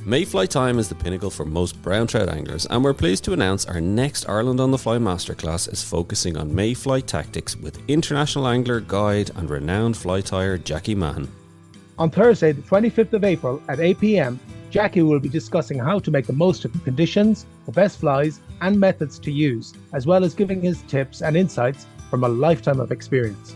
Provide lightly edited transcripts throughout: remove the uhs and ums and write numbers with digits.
Mayfly time is the pinnacle for most brown trout anglers, and we're pleased to announce our next Ireland on the Fly Masterclass is focusing on mayfly tactics with international angler, guide and renowned fly tyer Jackie Mahan. On Thursday, the 25th of April at 8 p.m, Jackie will be discussing how to make the most of the conditions, the best flies and methods to use, as well as giving his tips and insights from a lifetime of experience.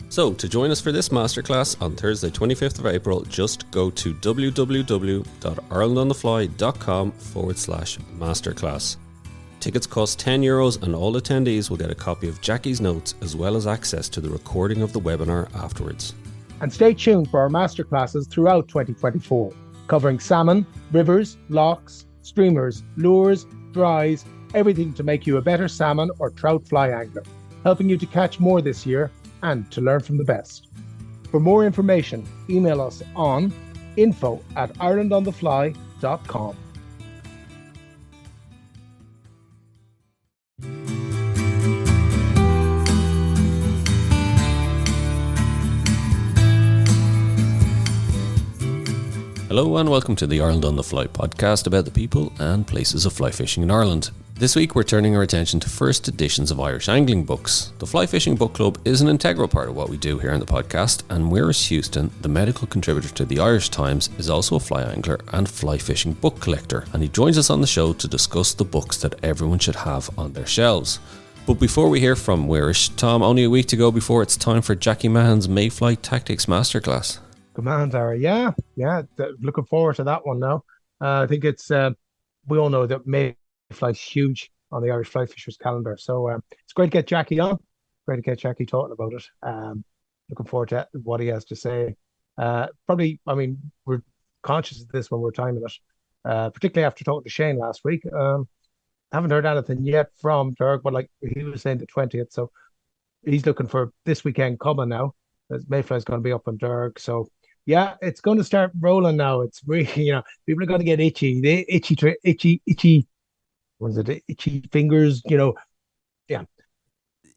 So, to join us for this masterclass on Thursday 25th of April, just go to www.irelandonthefly.com/masterclass. Tickets cost €10 and all attendees will get a copy of Jackie's notes as well as access to the recording of the webinar afterwards. And stay tuned for our masterclasses throughout 2024, covering salmon, rivers, lochs, streamers, lures, dries, everything to make you a better salmon or trout fly angler, helping you to catch more this year and to learn from the best. For more information, email us on info@irelandonthefly.com. Hello and welcome to the Ireland on the Fly podcast about the people and places of fly fishing in Ireland. This week we're turning our attention to first editions of Irish angling books. The Fly Fishing Book Club is an integral part of what we do here on the podcast, and Muiris Huston, the medical contributor to the Irish Times, is also a fly angler and fly fishing book collector, and he joins us on the show to discuss the books that everyone should have on their shelves. But before we hear from Muiris, Tom, only a week to go before it's time for Jackie Mahan's Mayfly Tactics Masterclass. Good man, Dara. Yeah, looking forward to that one now. I think it's, we all know that mayfly's huge on the Irish fly fishers calendar. So it's great to get Jackie on. Great to get Jackie talking about it. Looking forward to what he has to say. Probably, I mean, we're conscious of this when we're timing it, particularly after talking to Shane last week. Haven't heard anything yet from Derg, but like he was saying the 20th. So he's looking for this weekend coming now. Mayfly's going to be up on Derg. So yeah, it's going to start rolling now. It's really, people are going to get itchy. They itchy. Was it itchy fingers? Yeah.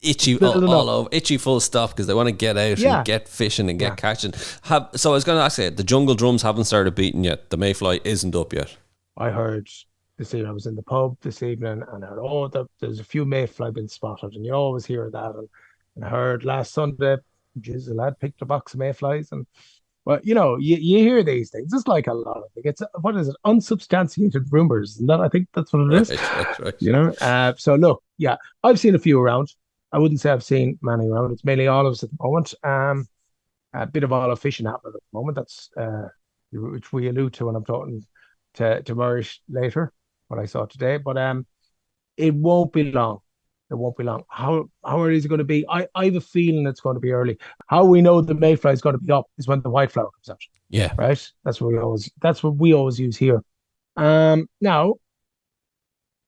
Itchy all over, itchy full stop because they want to get out and get fishing and get catching. So I was going to ask you, the jungle drums haven't started beating yet. The mayfly isn't up yet. I heard this evening. I was in the pub this evening and I heard, there's a few mayfly been spotted, and you always hear that. And I heard last Sunday, a lad picked a box of mayflies, and well, you hear these things. It's like a lot of things. It's unsubstantiated rumors, and I think that's what it is. Right. So look, yeah, I've seen a few around. I wouldn't say I've seen many around. It's mainly olives at the moment. A bit of olive fishing happening at the moment. That's which we allude to when I'm talking to Muiris later. What I saw today, but it won't be long. It won't be long. How early is it going to be? I have a feeling it's going to be early. How we know the mayfly is going to be up is when the white flower comes out. Yeah. Right? That's what we always use here. Now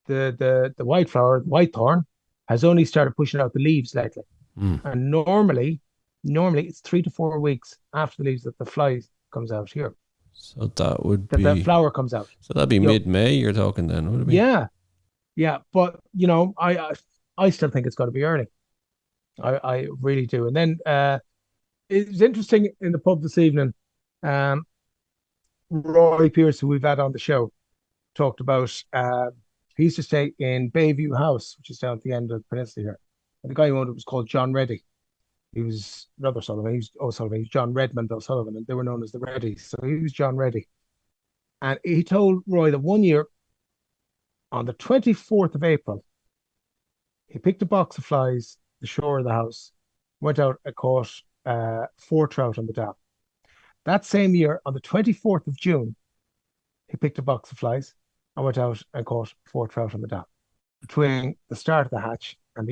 the white flower, the white thorn, has only started pushing out the leaves lately. And normally it's 3 to 4 weeks after the leaves that the fly comes out here. So that would be that flower comes out. So that'd be mid-May you're talking then, would it be? Yeah, but I still think it's got to be early. I really do. And then it was interesting in the pub this evening. Roy Pearce, who we've had on the show, talked about he used to stay in Bayview House, which is down at the end of the peninsula here. And the guy who owned it was called John Reddy. He was another Sullivan. He was John Redmond O'Sullivan, and they were known as the Reddies. So he was John Reddy. And he told Roy that one year, on the 24th of April, he picked a box of flies, the shore of the house, went out and caught 4 trout on the dam. That same year, on the 24th of June, he picked a box of flies and went out and caught 4 trout on the dam, between the start of the hatch and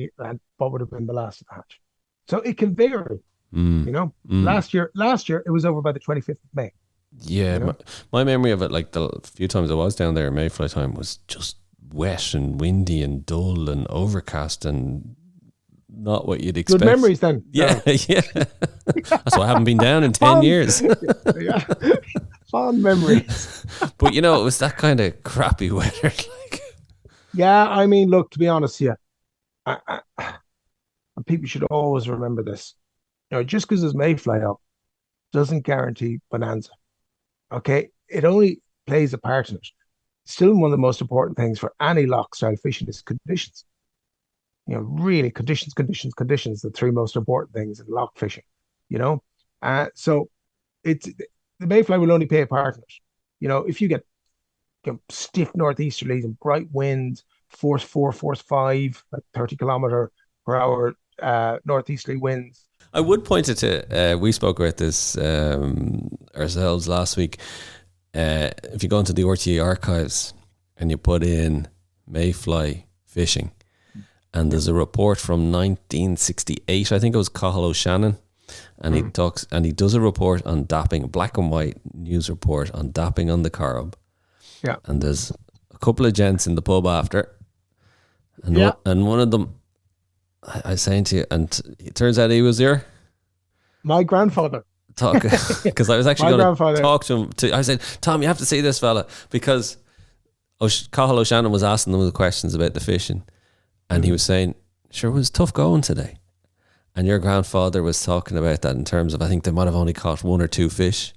what would have been the last of the hatch. So it can vary, Last year it was over by the 25th of May. Yeah, my memory of it, like the few times I was down there in mayfly time, was just wet and windy and dull and overcast and not what you'd expect. Good memories then. Yeah. That's why I haven't been down in 10 years. Fond memories. But it was that kind of crappy weather. Yeah, I mean, look, to be honest here, and people should always remember this. Just because there's mayfly up doesn't guarantee bonanza. Okay, it only plays a part in it. Still, one of the most important things for any loch style fishing is conditions. Really conditions, the three most important things in loch fishing, so it's the mayfly will only play a part in it. If you get stiff northeasterlies and bright winds, force 4, force 5, like 30 km/h northeasterly winds. I would point it to, we spoke about this ourselves last week. If you go into the RTE Archives and you put in mayfly fishing, and there's a report from 1968, I think it was Cathal O'Shannon, and he does a report on dapping, a black and white news report on dapping on the Corrib. Yeah. And there's a couple of gents in the pub after, and one of them, I was saying to you, and it turns out he was there. My grandfather. Because I was actually going to talk to him. I said, Tom, you have to see this fella, because Cathal O'Shannon was asking them the questions about the fishing, and he was saying, sure, it was tough going today. And your grandfather was talking about that in terms of, I think they might have only caught 1 or 2 fish.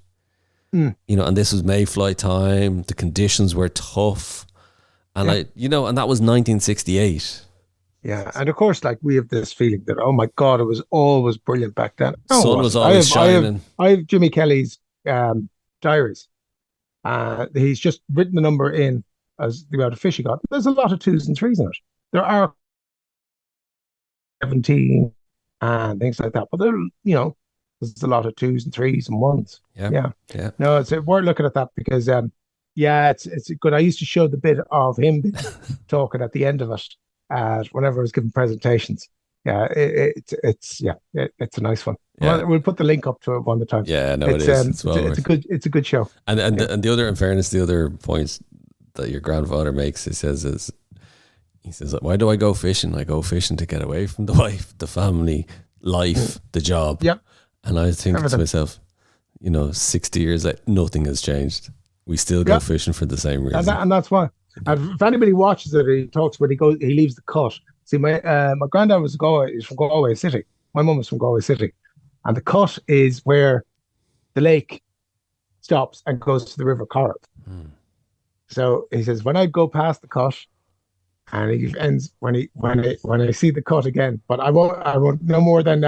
And this was mayfly time. The conditions were tough. And and that was 1968. Yeah, and of course, like, we have this feeling that, oh my God, it was always brilliant back then. Sun was always shining. I have Jimmy Kelly's diaries. He's just written the number in as the amount of fish he got. There's a lot of 2s and 3s in it. There are 17 and things like that, but there's a lot of 2s and 3s and 1s. Yeah. No, it's worth looking at that, because it's good. I used to show the bit of him talking at the end of it. Whenever I was giving presentations, it's a nice one. Yeah. We'll put the link up to it one of the time. Yeah, no, it is. It's a good show. And the other, in fairness, the other points that your grandfather makes, he says, why do I go fishing? I go fishing to get away from the wife, the family, life, the job. Yeah. And I think to myself, 60 years later, nothing has changed. We still go fishing for the same reason, and that's why. And if anybody watches it, he talks when he leaves the cut. See, my granddad was from Galway City. My mum was from Galway City, and the cut is where the lake stops and goes to the River Corrib. So he says, when I go past the cut, and he ends when I see the cut again. But I won't no more than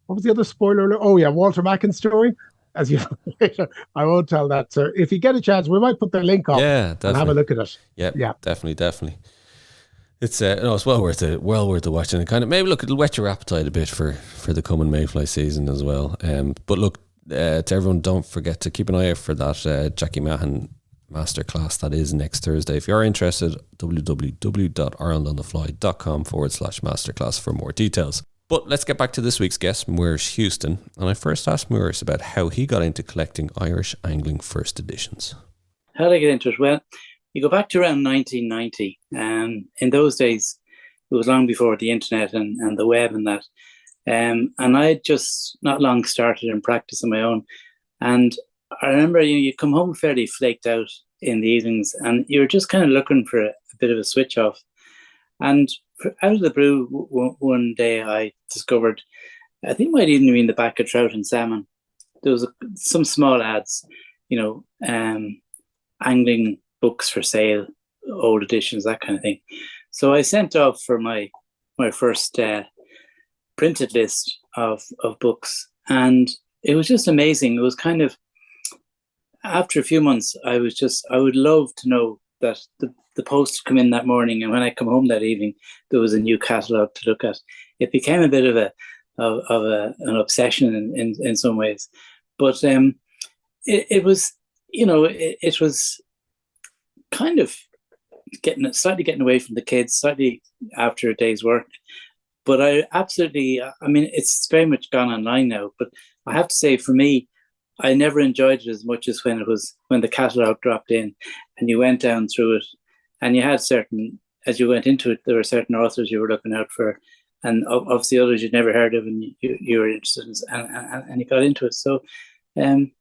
what was the other spoiler? Oh yeah, Walter Mackin's story. As you know, I won't tell that. So if you get a chance, we might put the link up and have a look at it. Yeah, definitely. It's it's well worth it. Well worth the watching. And kind of maybe it'll whet your appetite a bit for the coming mayfly season as well. But look, to everyone, don't forget to keep an eye out for that Jackie Mahan masterclass that is next Thursday. If you are interested, www.irelandonthefly.com/masterclass for more details. But let's get back to this week's guest, Muiris Huston. And I first asked Muiris about how he got into collecting Irish angling first editions. How did I get into it? Well, you go back to around 1990. In those days, it was long before the internet and the web and that. And I had just not long started in practice on my own. And I remember you come home fairly flaked out in the evenings, and you were just kind of looking for a bit of a switch off. And out of the blue, one day I discovered, I think it might even been the back of trout and salmon. There was some small ads, angling books for sale, old editions, that kind of thing. So I sent off for my first printed list of books, and it was just amazing. It was kind of, after a few months, I would love to know that the post come in that morning, and when I come home that evening, there was a new catalogue to look at. It became a bit of an obsession in some ways, but it was kind of slightly getting away from the kids, slightly after a day's work. But it's very much gone online now. But I have to say, for me, I never enjoyed it as much as when the catalogue dropped in and you went down through it, and you had as you went into it, there were certain authors you were looking out for, and obviously others you'd never heard of, and you were interested in, and you got into it. So, and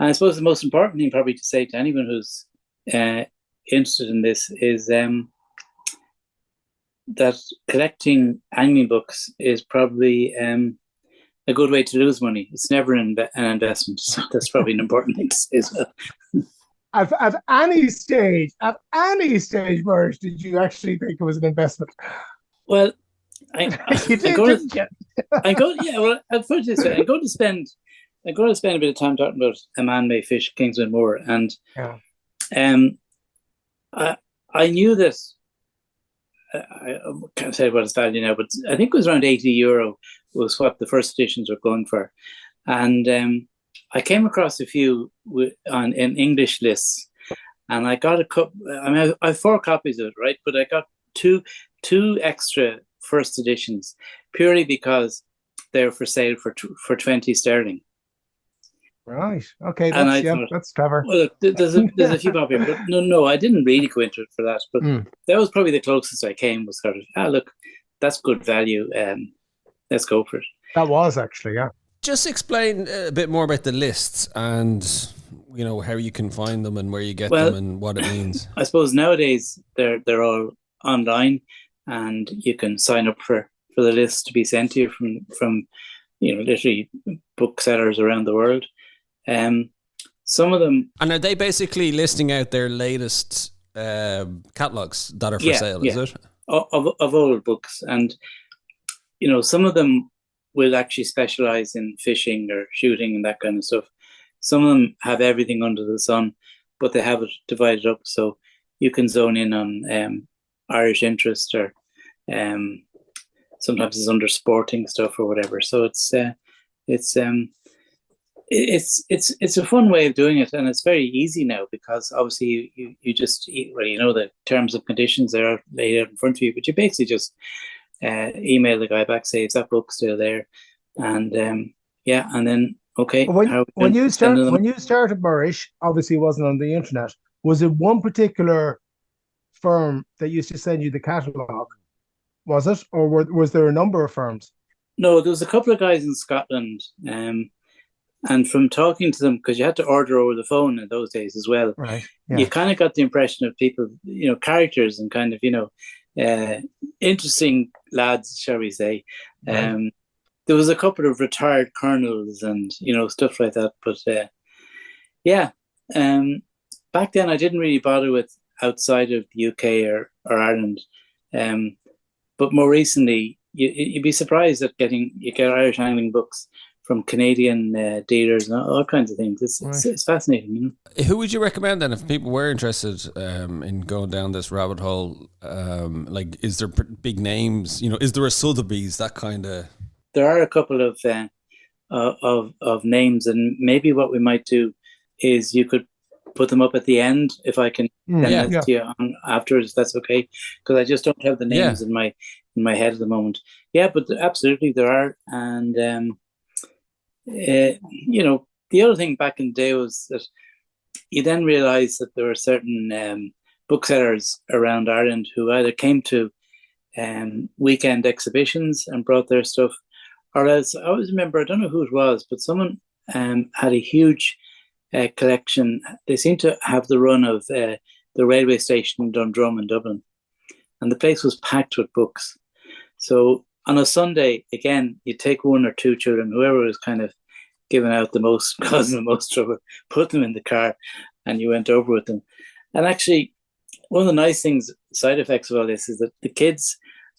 I suppose the most important thing probably to say to anyone who's interested in this is that collecting angling books is probably a good way to lose money. It's never an investment. So that's probably an important thing to say as well. at any stage, Muiris, did you actually think it was an investment? Well, You did, didn't you? Yeah. Well, I'll put it this way: I'm going to spend a bit of time talking about A Man May Fish, Kingsman Moor, and Yeah. I knew that. I can't say what it's value now, but I think it was around €80 was what the first editions were going for, and I came across a few in English lists, and I got a couple. I mean, I have 4 copies of it, right? But I got two extra first editions purely because they're for sale for 20 sterling. Right. Okay. And That's clever. Well, look, there's a few pop here, but no, I didn't really go into it for that. But that was probably the closest I came. Was sort of, look, that's good value. Let's go for it. That was actually, yeah. Just explain a bit more about the lists and how you can find them and where you get them and what it means. I suppose nowadays they're all online, and you can sign up for the list to be sent to you from literally booksellers around the world. Some of them, and are they basically listing out their latest catalogs that are for sale? Is it of old books? And some of them will actually specialize in fishing or shooting and that kind of stuff. Some of them have everything under the sun, but they have it divided up so you can zone in on Irish interest, or sometimes it's under sporting stuff or whatever. So it's a fun way of doing it, and it's very easy now because obviously you just the terms and conditions are laid out in front of you, but you basically just email the guy back, say, is that book still there? And and then okay. When you started, Muiris, obviously it wasn't on the internet. Was it one particular firm that used to send you the catalogue? Was it, or was there a number of firms? No, there was a couple of guys in Scotland. And from talking to them, because you had to order over the phone in those days as well, right? Yeah. You kind of got the impression of people, characters and kind of, interesting lads, shall we say. Right. There was a couple of retired colonels and, stuff like that. But back then I didn't really bother with outside of the UK or Ireland. But more recently, you'd be surprised at you get Irish angling books from Canadian dealers and all kinds of things. It's fascinating. Who would you recommend then if people were interested in going down this rabbit hole? Is there big names? Is there a Sotheby's, that kind of? There are a couple of names, and maybe what we might do is you could put them up at the end if I can send that to you on afterwards. That's okay, because I just don't have the names in my head at the moment. Yeah, but absolutely there are, and the other thing back in the day was that you then realised that there were certain booksellers around Ireland who either came to weekend exhibitions and brought their stuff, or else I always remember, I don't know who it was, but someone had a huge collection. They seemed to have the run of the railway station in Dundrum in Dublin, and the place was packed with books. So on a Sunday, again, you take one or two children, whoever was kind of giving out the most, causing the most trouble, put them in the car, and you went over with them. And actually, one of the nice things, side effects of all this, is that the kids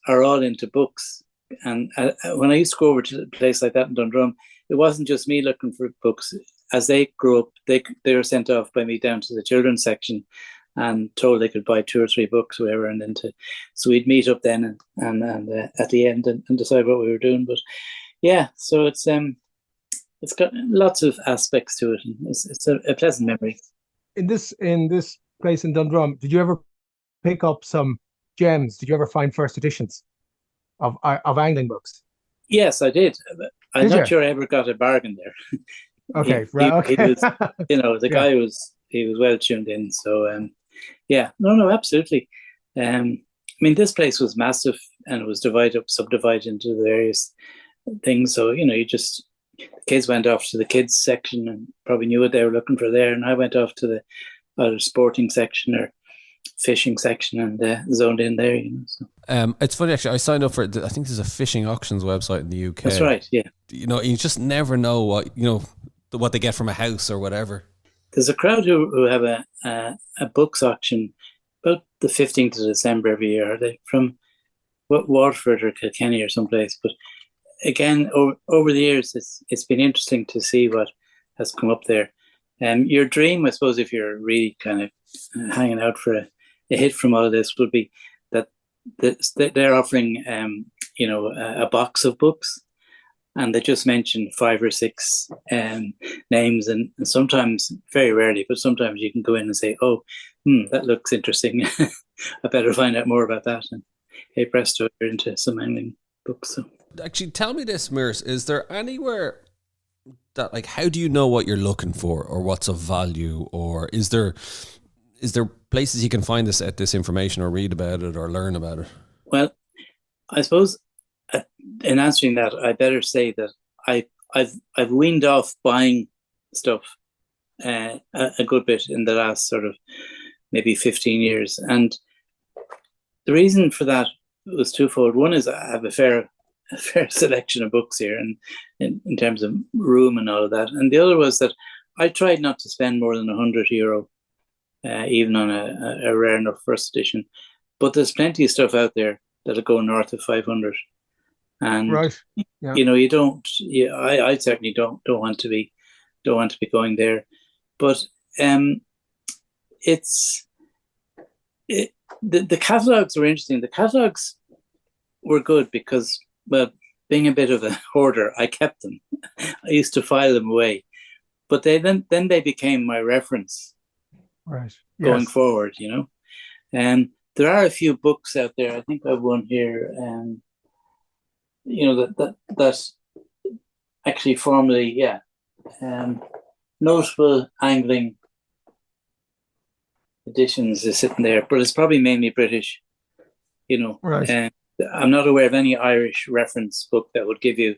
are all into books. And when I used to go over to a place like that in Dundrum, it wasn't just me looking for books. As they grew up, they were sent off by me down to the children's section and told they could buy 2 or 3 books, whatever, and then so we'd meet up then and at the end and decide what we were doing. But yeah, so it's got lots of aspects to it, and it's a pleasant memory. In this place in Dundrum, did you ever pick up some gems? Did you ever find first editions of angling books? Yes, I did. I'm not sure I ever got a bargain there. Okay, He was, the guy was well tuned in. So no, absolutely. This place was massive, and it was subdivided into the various things. So the kids went off to the kids section and probably knew what they were looking for there, and I went off to the either sporting section or fishing section and zoned in there. So. It's funny actually. I signed up for I think there's a fishing auctions website in the UK. That's right. Yeah. You just never know what they get from a house or whatever. there's a crowd who have a books auction about the 15th of December every year. Are they from Waterford or Kilkenny or someplace? But again, over the years, it's been interesting to see what has come up there. Your dream, I suppose, if you're really kind of hanging out for a hit from all of this, would be that they're offering, a box of books, and they just mention 5 or 6 names, and sometimes, very rarely, but sometimes you can go in and say, "Oh, that looks interesting. I better find out more about that." And hey, presto, you're into some angling books. So. Actually, tell me this, Muiris, is there anywhere that, like, how do you know what you're looking for or what's of value, or is there places you can find this information or read about it or learn about it? Well, I suppose in answering that, I better say that I've weaned off buying stuff a good bit in the last sort of maybe 15 years, and the reason for that was twofold. One is I have a fair selection of books here, and in terms of room and all of that. And the other was that I tried not to spend more than €100, even on a rare enough first edition. But there's plenty of stuff out there that'll go north of 500. And right, yeah. You don't. Yeah, I certainly don't want to be going there. But the catalogs were interesting. The catalogs were good because, well, being a bit of a hoarder, I kept them. I used to file them away, but then they became my reference, right, going forward. And there are a few books out there. I think I have one here, that actually formerly, notable angling editions is sitting there, but it's probably mainly British. Right. I'm not aware of any Irish reference book that would give you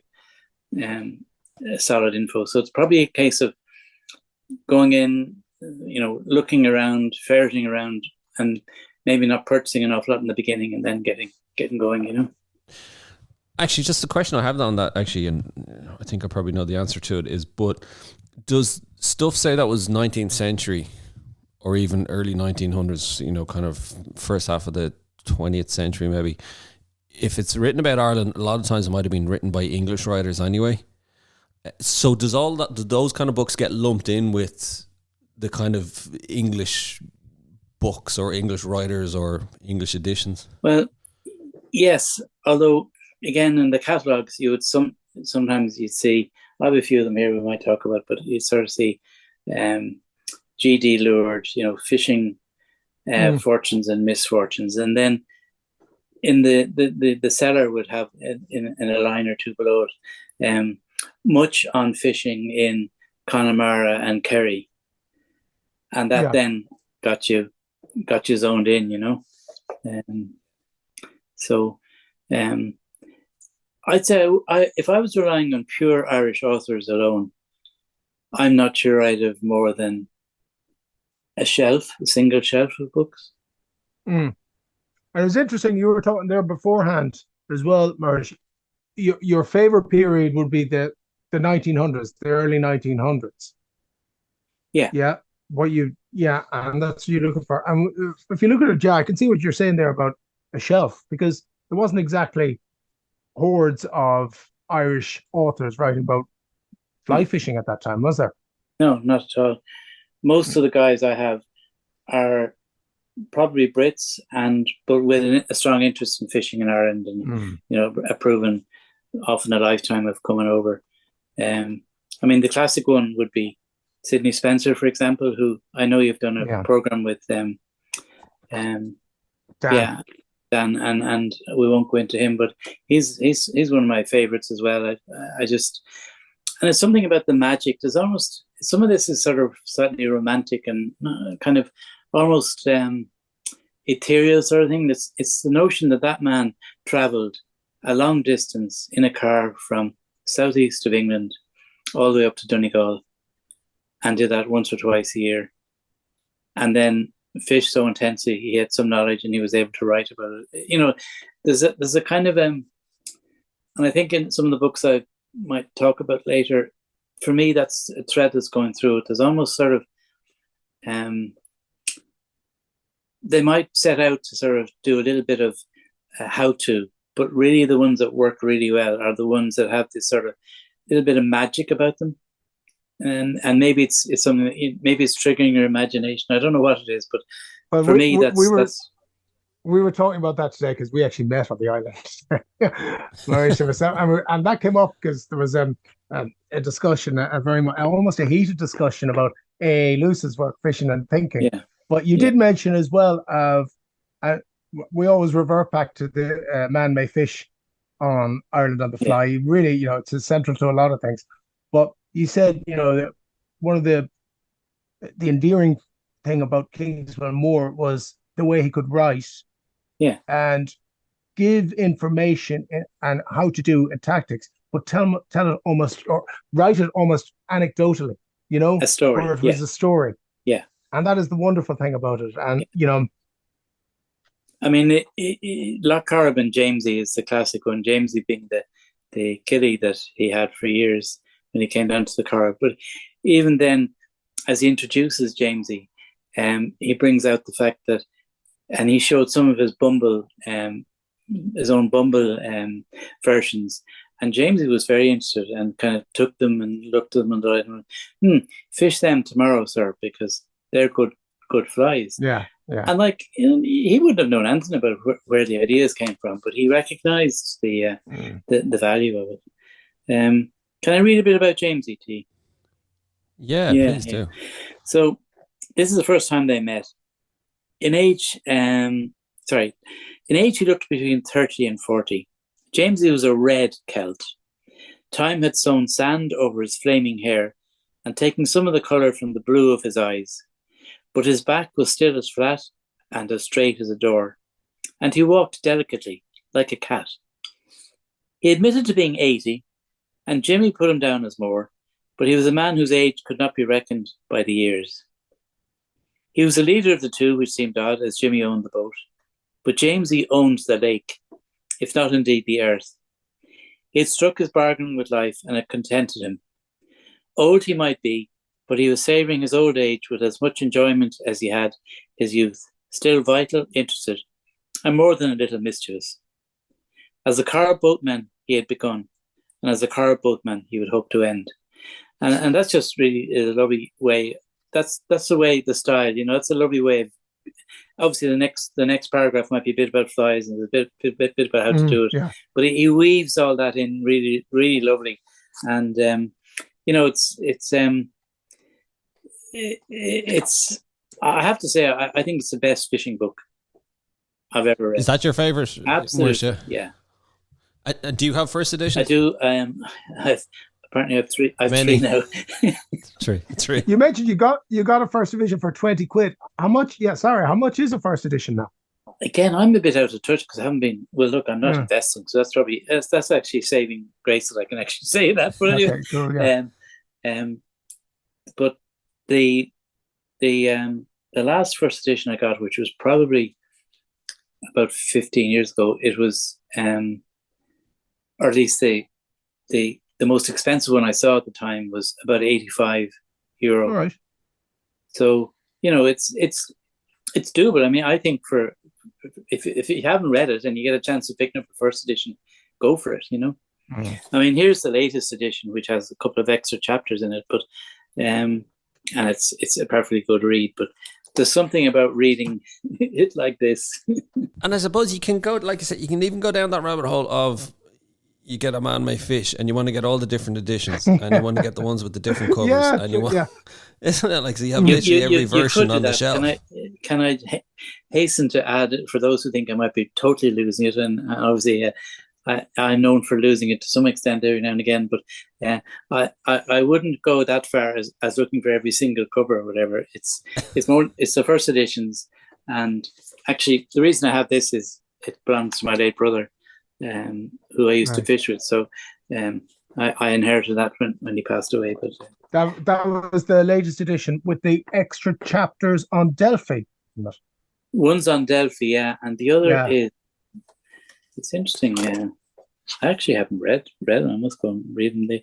solid info. So it's probably a case of going in, looking around, ferreting around, and maybe not purchasing an awful lot in the beginning, and then getting going. Actually, just a question I have on that, actually, and I think I probably know the answer to it, is, but does stuff say that was 19th century or even early 1900s, kind of first half of the 20th century maybe? If it's written about Ireland, a lot of times it might have been written by English writers anyway. So do those kind of books get lumped in with the kind of English books or English writers or English editions? Well, yes. Although, again, in the catalogues, you would sometimes you'd see, I have a few of them here we might talk about, but you'd sort of see G.D. Lured, fishing fortunes and misfortunes, and then in the seller would have in a line or two below it, much on fishing in Connemara and Kerry, and that then got you zoned in, I'd say if I was relying on pure Irish authors alone, I'm not sure I'd have more than a single shelf of books. And it's interesting, you were talking there beforehand as well, Muiris. Your favorite period would be the 1900s, the early 1900s. Yeah. Yeah. And that's what you're looking for. And if you look at it, Jack, I can see what you're saying there about a shelf, because there wasn't exactly hordes of Irish authors writing about fly fishing at that time, was there? No, not at all. Most of the guys I have are probably Brits, but with a strong interest in fishing in Ireland, and a proven, often a lifetime of coming over. The classic one would be Sidney Spencer, for example, who I know you've done a program with them. Dan, and we won't go into him, but he's one of my favorites as well. I just, and it's something about the magic. There's almost, some of this is sort of slightly romantic and kind of almost ethereal sort of thing. It's the notion that man travelled a long distance in a car from southeast of England all the way up to Donegal, and did that once or twice a year, and then fished so intensely he had some knowledge and he was able to write about it. There's a kind of and I think in some of the books I might talk about later, for me that's a thread that's going through it. There's almost sort of they might set out to sort of do a little bit of how to, but really the ones that work really well are the ones that have this sort of little bit of magic about them. And maybe it's something, maybe it's triggering your imagination. I don't know what it is, but for me, we were talking about that today because we actually met on the island. Muiris and myself, and that came up because there was a discussion, almost a heated discussion about Lewis's work, Fishing and Thinking. Yeah. But you did mention as well of we always revert back to the Man May Fish on Ireland on the Fly. Yeah. Really, it's central to a lot of things. But you said, that one of the endearing thing about Kingswell Moore was the way he could write, and give information and how to do and tactics, but tell it almost, or write it almost anecdotally, a story, or it was a story, and that is the wonderful thing about it. And I mean, Loch Corrib and Jamesy is the classic one. Jamesy being the kiddie that he had for years when he came down to the Corrib. But even then, as he introduces Jamesy, he brings out the fact that, and he showed some of his Bumble, his own Bumble versions. And Jamesy was very interested and kind of took them and looked at them and thought, fish them tomorrow, sir, because they're good flies. Yeah. And he wouldn't have known anything about where the ideas came from, but he recognized the value of it. Can I read a bit about Jamesy to you? Yeah, please do. So this is the first time they met. In age, he looked between 30 and 40. Jamesy was a red Celt. Time had sown sand over his flaming hair and taken some of the colour from the blue of his eyes. But his back was still as flat and as straight as a door, and he walked delicately, like a cat. He admitted to being 80, and Jimmy put him down as more, but he was a man whose age could not be reckoned by the years. He was the leader of the two, which seemed odd, as Jimmy owned the boat. But Jamesy owned the lake, if not indeed the earth. He had struck his bargain with life, and it contented him. Old he might be, but he was savouring his old age with as much enjoyment as he had his youth, still vital, interested, and more than a little mischievous. As a Corrib boatman he had begun, and as a Corrib boatman he would hope to end. And that's just really a lovely way. That's the way, the style, it's a lovely way of, obviously the next paragraph might be a bit about flies and a bit about how to do it. Yeah. But he weaves all that in really, really lovely. And, it's I have to say, I think it's the best fishing book I've ever read. Is that your favourite? Absolutely, yeah. Do you have first edition? I do. Apparently, I have three. I have three now. Three. You mentioned you got a first edition for 20 quid. How much? Yeah, sorry. How much is a first edition now? Again, I'm a bit out of touch because I haven't been. Well, look, I'm not investing, so that's actually saving grace that I can actually say that. But anyway, okay, cool, yeah. But the last first edition I got, which was probably about 15 years ago, it was, or at least the most expensive one I saw at the time was about €85. All right. So it's doable. I mean, I think if you haven't read it and you get a chance of picking up the first edition, go for it. I mean, here's the latest edition, which has a couple of extra chapters in it, but and it's a perfectly good read. But there's something about reading it like this. And I suppose you can go, like I said, you can even go down that rabbit hole of, you get a Man May Fish and you want to get all the different editions and you want to get the ones with the different covers. Isn't it like, so you have literally every version on the shelf? Can I hasten to add, for those who think I might be totally losing it, and obviously I'm known for losing it to some extent every now and again, but I wouldn't go that far as looking for every single cover or whatever. It's the first editions, and actually the reason I have this is it belongs to my late brother, who I used to fish with. So I inherited that when he passed away. But that was the latest edition with the extra chapters on Delphi. One's on Delphi, yeah, and the other is. It's interesting. I actually haven't read them. I must go and read them. The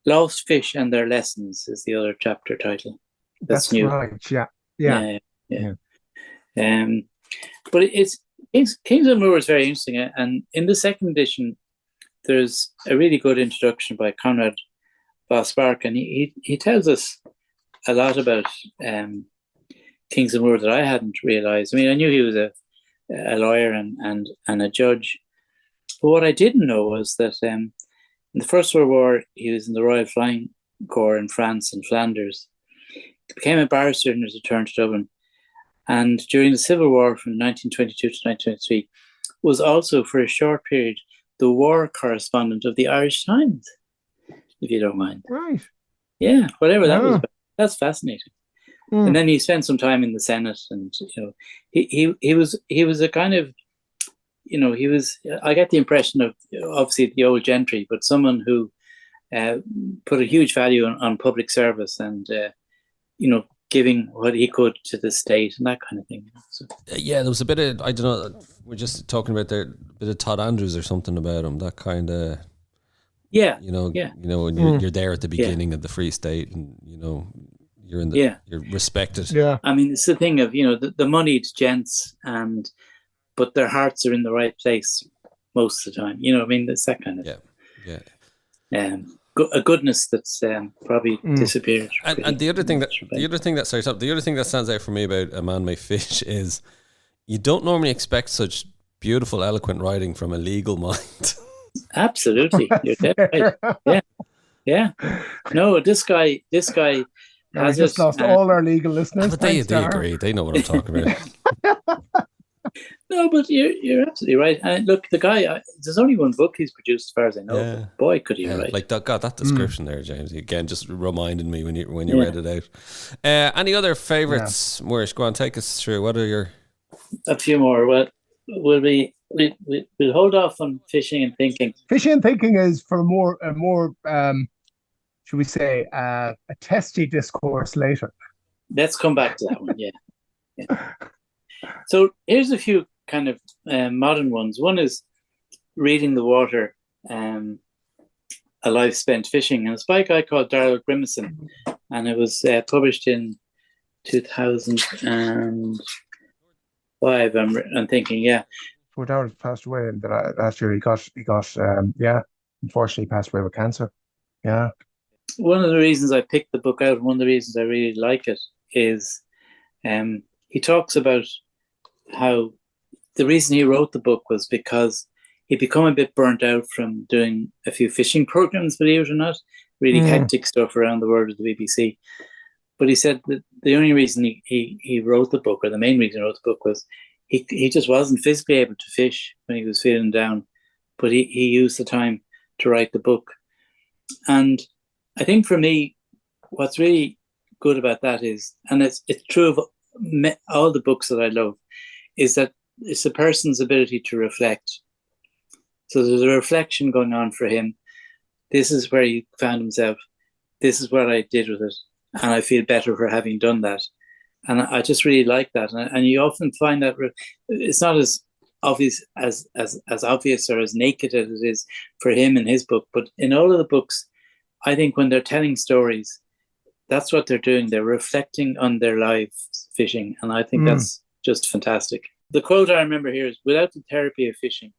Lost Fish and Their Lessons is the other chapter title. that's new. Right. Yeah. Yeah. But it's Kings of Moor is very interesting, and in the second edition, there's a really good introduction by Conrad Vospark, and he tells us a lot about Kings of Moor that I hadn't realized. I mean, I knew he was a lawyer and a judge, but what I didn't know was that in the First World War, he was in the Royal Flying Corps in France and Flanders. He became a barrister in his return to Dublin. And during the Civil War from 1922 to 1923, was also for a short period the war correspondent of the Irish Times, if you don't mind. Right. Yeah, whatever that was about. That's fascinating. Mm. And then he spent some time in the Senate, and he was a kind of, he was. I get the impression of obviously the old gentry, but someone who put a huge value on public service and giving what he could to the state and that kind of thing. So. Yeah, there was a bit of, I don't know, we're just talking about there, a bit of Todd Andrews or something about him, that kind of, when you're there at the beginning of the Free State, and you're in the, you're respected. Yeah, I mean, it's the thing of the moneyed gents, but their hearts are in the right place most of the time. I mean, it's that kind of a goodness that's probably disappeared. And the other thing that stands out for me about A Man May Fish is you don't normally expect such beautiful, eloquent writing from a legal mind. Absolutely, you're dead right. Yeah. No, this guy has just lost all our legal listeners. But they agree. They know what I'm talking about. No, but you're absolutely right. And look, the guy, there's only one book he's produced, as far as I know. Yeah. Boy, could he write! Like that description there, James. Again, just reminded me when you read it out. Any other favourites, Muiris? Go on, take us through. What are your? A few more. Well, we'll hold off on Fishing and Thinking. Fishing and Thinking is for a more should we say, a testy discourse later. Let's come back to that one. Yeah. So here's a few kind of modern ones. One is Reading the Water, A Life Spent Fishing, and it's by a guy called Darrell Grimison, and it was published in 2005. I'm thinking, Poor Darrell passed away last year. He got unfortunately passed away with cancer. Yeah. One of the reasons I picked the book out, one of the reasons I really like it, is he talks about how the reason he wrote the book was because he'd become a bit burnt out from doing a few fishing programs, believe it or not, really hectic stuff around the world of the BBC. But he said that the only reason he wrote the book, or the main reason he wrote the book, was he just wasn't physically able to fish when he was feeling down, but he used the time to write the book. And I think for me, what's really good about that is, and it's true of all the books that I love, is that it's a person's ability to reflect. So there's a reflection going on for him. This is where he found himself. This is what I did with it. And I feel better for having done that. And I just really like that. And you often find that it's not as obvious as obvious or as naked as it is for him in his book. But in all of the books, I think when they're telling stories, that's what they're doing. They're reflecting on their lives fishing. And I think that's just fantastic. The quote I remember here is, "Without the therapy of fishing,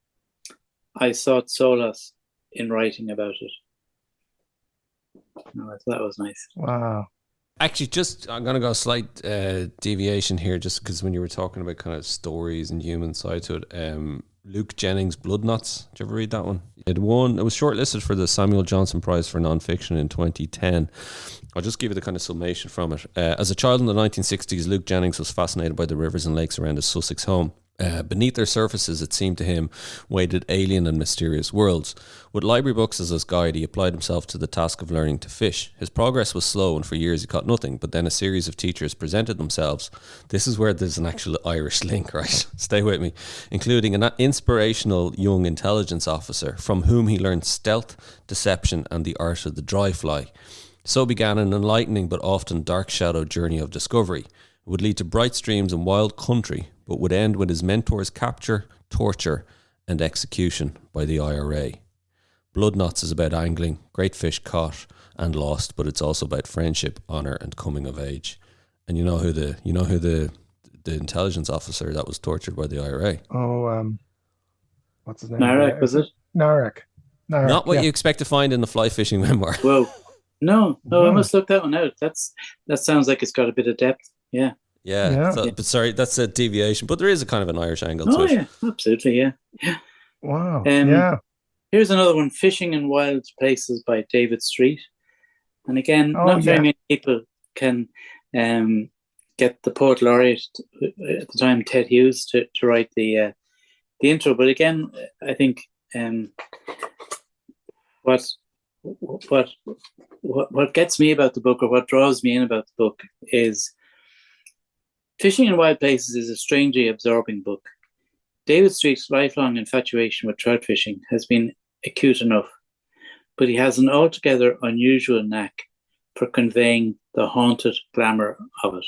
I sought solace in writing about it." Oh, that was nice. Wow. Actually, I'm going to go a slight deviation here, just because when you were talking about kind of stories and human side to it, Luke Jennings' Blood Knots. Did you ever read that one? It was shortlisted for the Samuel Johnson Prize for Non-Fiction in 2010. I'll just give you the kind of summation from it. As a child in the 1960s, Luke Jennings was fascinated by the rivers and lakes around his Sussex home. Beneath their surfaces, it seemed to him, waited alien and mysterious worlds. With library books as his guide, he applied himself to the task of learning to fish. His progress was slow, and for years he caught nothing, but then a series of teachers presented themselves. This is where there's an actual Irish link, right? Stay with me. Including an inspirational young intelligence officer from whom he learned stealth, deception, and the art of the dry fly. So began an enlightening but often dark-shadowed journey of discovery. It would lead to bright streams and wild country, but would end with his mentor's capture, torture, and execution by the IRA. Blood Knots is about angling, great fish caught and lost, but it's also about friendship, honour, and coming of age. And you know who the intelligence officer that was tortured by the IRA? Oh, what's his name? Narek, was it? Narek. Not what yeah. you expect to find in the fly fishing memoir. Whoa. No, I must look that one out. That sounds like it's got a bit of depth. Yeah. Yeah. So, but sorry, that's a deviation. But there is a kind of an Irish angle to it. Oh yeah, absolutely, yeah. Wow. Yeah. Here's another one, Fishing in Wild Places by David Street. And again, not very many people can get the poet laureate at the time, Ted Hughes, to write the intro. But again, I think what gets me about the book, or what draws me in about the book, is Fishing in Wild Places is a strangely absorbing book. David Street's lifelong infatuation with trout fishing has been acute enough, but he has an altogether unusual knack for conveying the haunted glamour of it.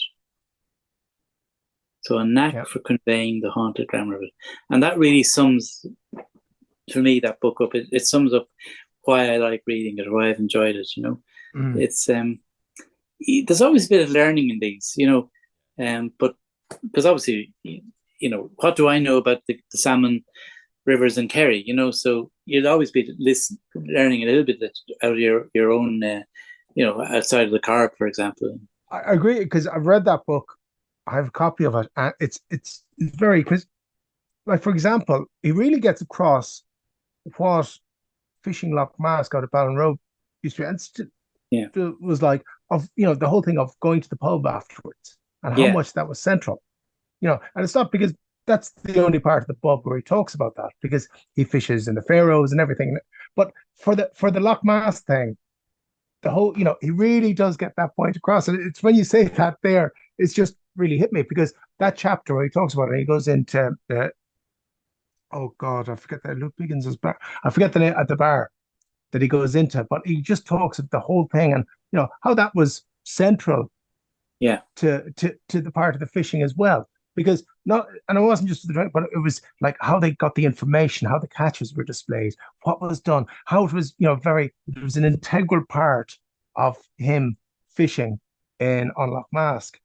So a knack for conveying the haunted glamour of it. And that really sums, for me, that book up. It sums up why I like reading it, or why I've enjoyed it, you know. It's there's always a bit of learning in these, you know, but because obviously, you know, what do I know about the salmon rivers in Kerry, you know, so you'll always be learning a little bit out of your own, you know, outside of the Corrib, for example. I agree, because I've read that book. I have a copy of it, and it's very, because, like, for example, he really gets across what fishing Loch Mask out of Ballinrobe used to be, and it was like, of, you know, the whole thing of going to the pub afterwards, and how much that was central, you know. And it's not because that's the only part of the pub where he talks about that, because he fishes in the Faroes and everything, but for the Loch Mask thing, the whole, you know, he really does get that point across. And it's when you say that there, it's just really hit me, because that chapter where he talks about it, he goes into oh God, I forget that Luke Biggins' bar. I forget the name at the bar that he goes into, but he just talks of the whole thing, and, you know, how that was central to the part of the fishing as well. Because and it wasn't just the drink, but it was like how they got the information, how the catches were displayed, what was done, how it was, you know, it was an integral part of him fishing on Loch Mask.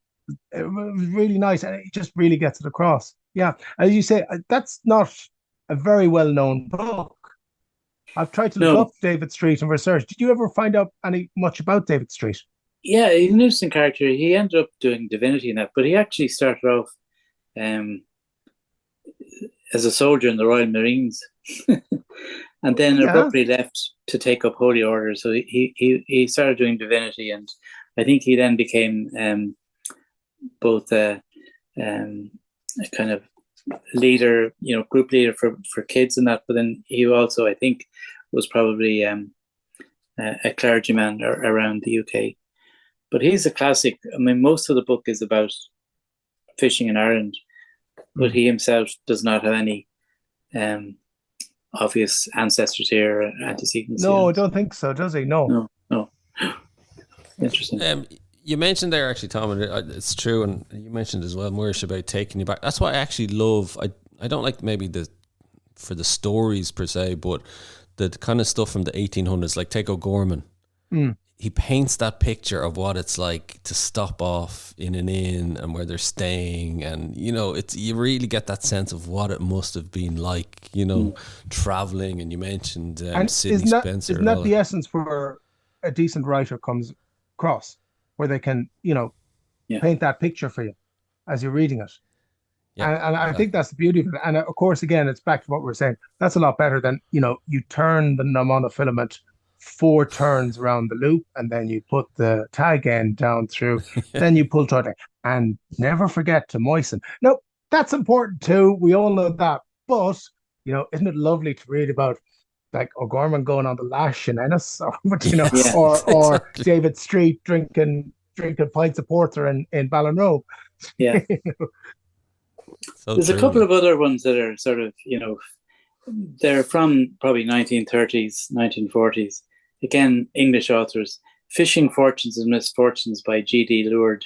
It was really nice, and it just really gets it across. Yeah, as you say, that's not a very well-known book. I've tried to look up David Street and research. Did you ever find out much about David Street? Yeah, he's an interesting character. He ended up doing divinity in that, but he actually started off as a soldier in the Royal Marines, and then abruptly left to take up holy orders. So he started doing divinity, and I think he then became both a kind of leader, you know, group leader for kids and that. But then he also, I think, was probably a clergyman around the UK. But he's a classic. I mean, most of the book is about fishing in Ireland, but he himself does not have any obvious ancestors here or antecedents. No, I don't think so, does he? No. Interesting. You mentioned there, actually, Tom, and it's true, and you mentioned as well, Muiris, about taking you back. That's why I actually love, I don't like maybe for the stories per se, but the kind of stuff from the 1800s, like take O'Gorman. He paints that picture of what it's like to stop off in an inn and where they're staying, and, you know, you really get that sense of what it must have been like, you know, traveling. And you mentioned Sidney Spencer. Isn't that the essence where a decent writer comes across, where they can, you know, paint that picture for you as you're reading it? And I think that's the beauty of it. And of course, again, it's back to what we're saying. That's a lot better than, you know, you turn the monofilament 4 turns around the loop, and then you put the tag end down through, then you pull toward it, and never forget to moisten. Now, that's important too. We all know that. But, you know, isn't it lovely to read about, like, O'Gorman going on the lash in Ennis, or, you know, or exactly. David Street drinking pints of porter in Ballinrobe. Yeah. So there's a couple of other ones that are sort of, you know, they're from probably 1930s, 1940s. Again, English authors. Fishing Fortunes and Misfortunes by G.D. Lord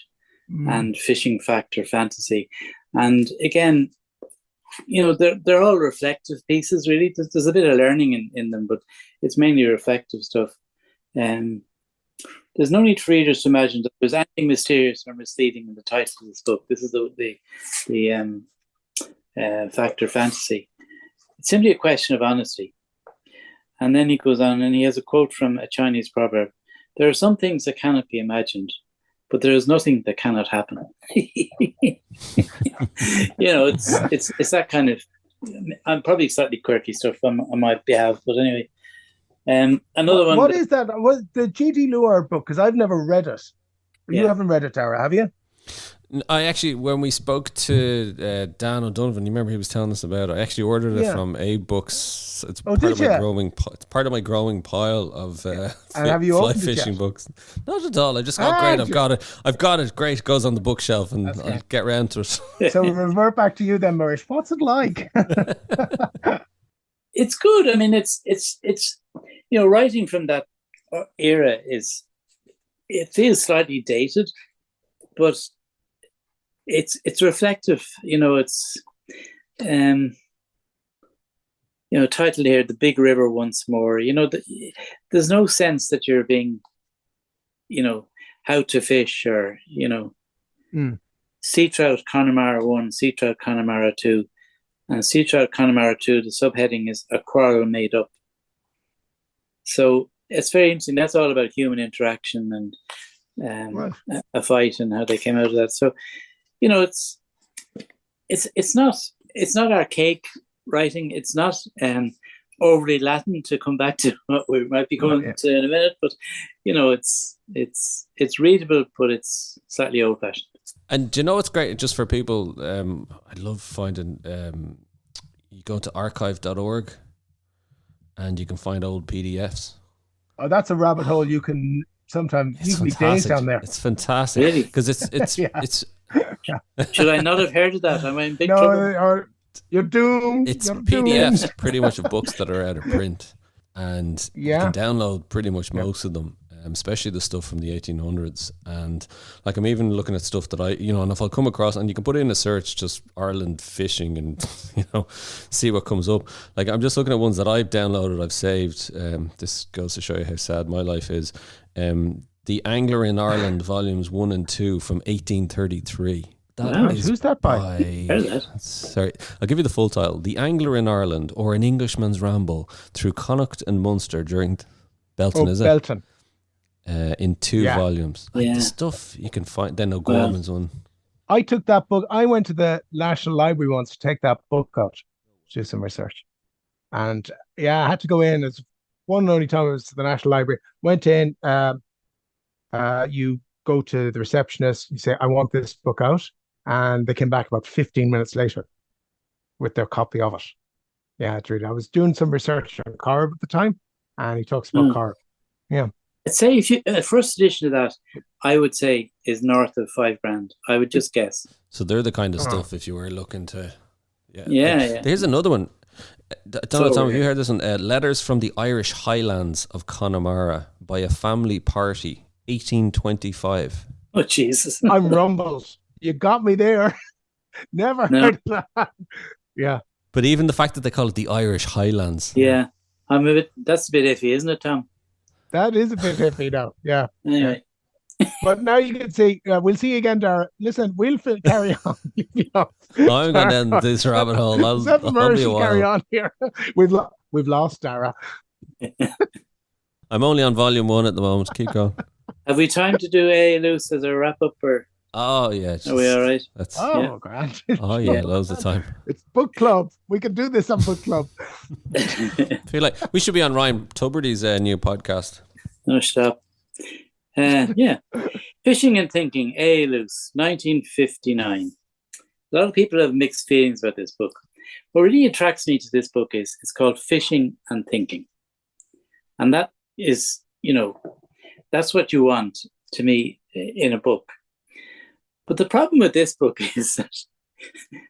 and Fishing Factor Fantasy. And again, you know, they're all reflective pieces, really. There's a bit of learning in them, but it's mainly reflective stuff. There's there's no need for readers to imagine that there's anything mysterious or misleading in the title of this book. This is the factor fantasy. It's simply a question of honesty. And then he goes on and he has a quote from a Chinese proverb. There are some things that cannot be imagined, but there is nothing that cannot happen. It's that kind of, I'm probably slightly quirky stuff on my behalf, but anyway. Another one. What is that? What the G.T. Luer book? Because I've never read it. You haven't read it, Tara, have you? I actually, when we spoke to Dan O'Donovan, you remember he was telling us about it. I actually ordered it from A Books. It's part of my growing pile of fly fishing books. Not at all. I just great. I've got it. Great. It goes on the bookshelf, and I'll get round to it. So we'll revert back to you then, Muiris. What's it like? It's good. I mean, it's writing from that era it feels slightly dated, but it's reflective. It's titled here, "The Big River Once More." There's no sense that you're being, how to fish or sea trout Connemara 1, sea trout Connemara 2, and sea trout Connemara 2. The subheading is "A Quarrel Made Up." So it's very interesting. That's all about human interaction and a fight and how they came out of that. So, it's not archaic writing. It's not overly Latin, to come back to what we might be going to in a minute. But it's readable, but it's slightly old fashioned. And do you know what's great? Just for people, I love finding. You go to archive.org, and you can find old PDFs. Oh, that's a rabbit hole you can sometimes. You can be days down there. It's fantastic, really, because it's. Should I not have heard of that? Am I in big trouble? You're doomed. It's PDFs pretty much of books that are out of print, and you can download pretty much most of them, especially the stuff from the 1800s. And like, I'm even looking at stuff that and if I'll come across, and you can put in a search, just Ireland fishing, and see what comes up. Like, I'm just looking at ones that I've downloaded, I've saved. This goes to show you how sad my life is. The Angler in Ireland, volumes 1 and 2 from 1833. Who's that by? Sorry, I'll give you the full title. The Angler in Ireland, or An Englishman's Ramble Through Connacht and Munster during Belton, is it? Belton. In 2 volumes. Like the stuff you can find. Then O'Gorman's one. I took that book. I went to the National Library once to take that book out to do some research. And I had to go in. It's one and only time I was to the National Library. Went in. You go to the receptionist. You say, "I want this book out." And they came back about 15 minutes later with their copy of it. Yeah, it's really. I was doing some research on Corrib at the time, and he talks about Corrib. Yeah. I'd say if you first edition of that, I would say is north of $5,000. I would just guess. So they're the kind of stuff if you were looking to. Yeah. There's another one. Tom, have you heard this one? Letters from the Irish Highlands of Connemara by a Family Party, 1825. Oh, Jesus. I'm rumbled. You got me there. Never heard of that. Yeah. But even the fact that they call it the Irish Highlands. Yeah. That's a bit iffy, isn't it, Tom? That is a bit iffy now. Yeah. Anyway. But now you can see, we'll see you again, Dara. Listen, we'll carry on. I'm going to end this rabbit hole. I'll be a while. Carry on here. We've lost Dara. I'm only on volume 1 at the moment. Keep going. Have we time to do a loose as a wrap up, or? Oh yeah. Are we all right? Grand. Oh yeah, loads of time. It's book club. We can do this on book club. I feel like we should be on Ryan Tubridy's new podcast. No, stop. Fishing and Thinking, A. Loose, 1959. A lot of people have mixed feelings about this book. What really attracts me to this book is it's called Fishing and Thinking. And that is, that's what you want, to me, in a book. But the problem with this book is that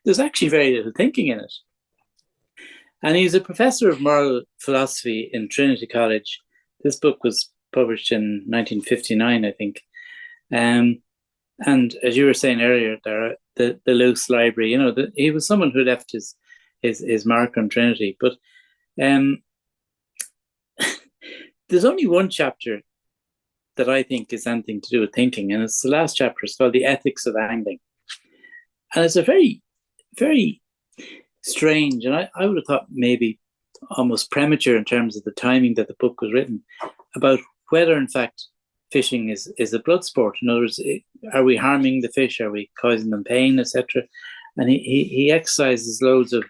there's actually very little thinking in it. And he's a professor of moral philosophy in Trinity College. This book was published in 1959, I think. And as you were saying earlier, Dara, the loose library, he was someone who left his mark on Trinity. But there's only one chapter that I think is anything to do with thinking, and it's the last chapter. It's called The Ethics of Angling. And it's a very, very strange, and I would have thought maybe almost premature in terms of the timing that the book was written, about whether, in fact, fishing is a blood sport. In other words, are we harming the fish? Are we causing them pain, etc.? And he exercises loads of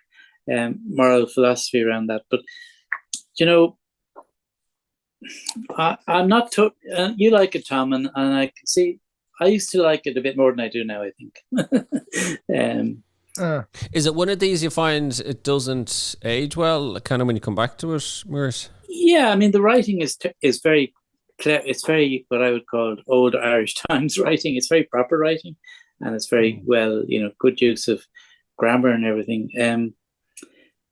moral philosophy around that. But, you know, I'm not... you like it, Tom, and I can see... I used to like it a bit more than I do now, I think. Is it one of these you find it doesn't age well, kind of when you come back to it, Muiris? Yeah, I mean, the writing is very clear. It's very what I would call old Irish Times writing. It's very proper writing, and it's very well, good use of grammar and everything.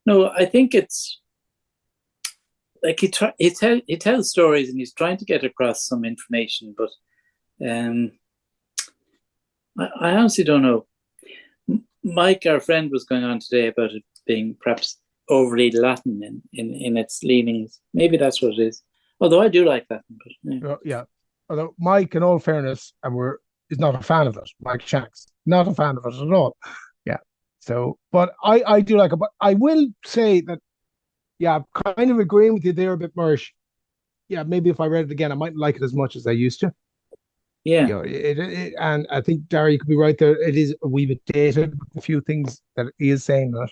No, I think it's like he tells stories and he's trying to get across some information, but I honestly don't know. Mike, our friend, was going on today about it being perhaps overly Latin in its leanings. Maybe that's what it is. Although I do like Latin. But, yeah. Although Mike, in all fairness, is not a fan of it. Mike Shanks, not a fan of it at all. Yeah. So, but I do like it. But I will say that, yeah, I'm kind of agreeing with you there a bit, Murish. Yeah, maybe if I read it again, I mightn't like it as much as I used to. Yeah. And I think, Darry, you could be right there. It is a wee bit dated with a few things that he is saying that.